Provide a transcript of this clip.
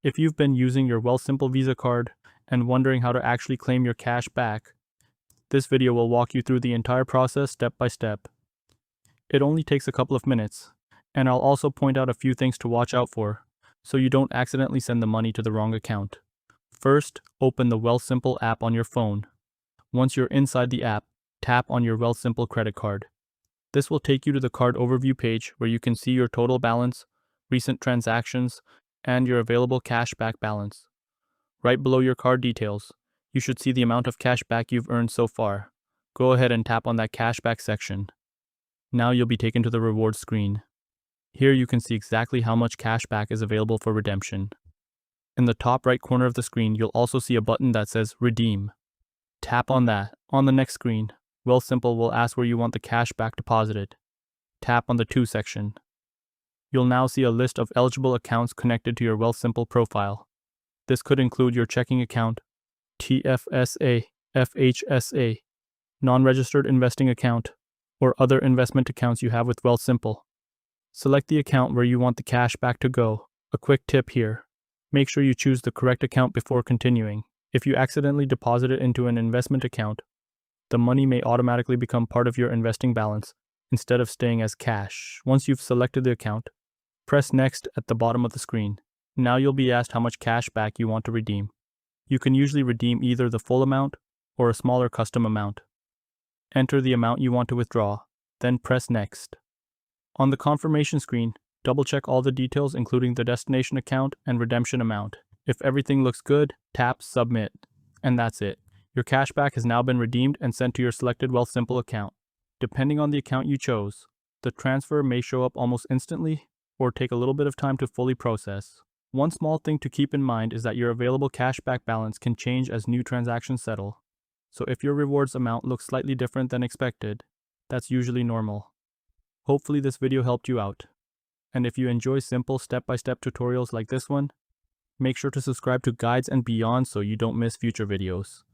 If you've been using your Wealthsimple Visa card and wondering how to actually claim your cash back, this video will walk you through the entire process step by step. It only takes a couple of minutes, and I'll also point out a few things to watch out for, so you don't accidentally send the money to the wrong account. First, open the Wealthsimple app on your phone. Once you're inside the app, tap on your Wealthsimple credit card. This will take you to the card overview page where you can see your total balance, recent transactions, and your available cashback balance. Right below your card details, you should see the amount of cashback you've earned so far. Go ahead and tap on that cashback section. Now you'll be taken to the rewards screen. Here you can see exactly how much cashback is available for redemption. In the top right corner of the screen, you'll also see a button that says Redeem. Tap on that. On the next screen, Wealthsimple will ask where you want the cashback deposited. Tap on the To section. You'll now see a list of eligible accounts connected to your Wealthsimple profile. This could include your checking account, TFSA, FHSA, non-registered investing account, or other investment accounts you have with Wealthsimple. Select the account where you want the cash back to go. A quick tip here: make sure you choose the correct account before continuing. If you accidentally deposit it into an investment account, the money may automatically become part of your investing balance instead of staying as cash. Once you've selected the account, press Next at the bottom of the screen. Now you'll be asked how much cash back you want to redeem. You can usually redeem either the full amount or a smaller custom amount. Enter the amount you want to withdraw, then press Next. On the confirmation screen, double-check all the details including the destination account and redemption amount. If everything looks good, tap Submit. And that's it. Your cashback has now been redeemed and sent to your selected Wealthsimple account. Depending on the account you chose, the transfer may show up almost instantly or take a little bit of time to fully process. One small thing to keep in mind is that your available cashback balance can change as new transactions settle. So if your rewards amount looks slightly different than expected, that's usually normal. Hopefully this video helped you out. And if you enjoy simple step-by-step tutorials like this one, make sure to subscribe to Guides and Beyond so you don't miss future videos.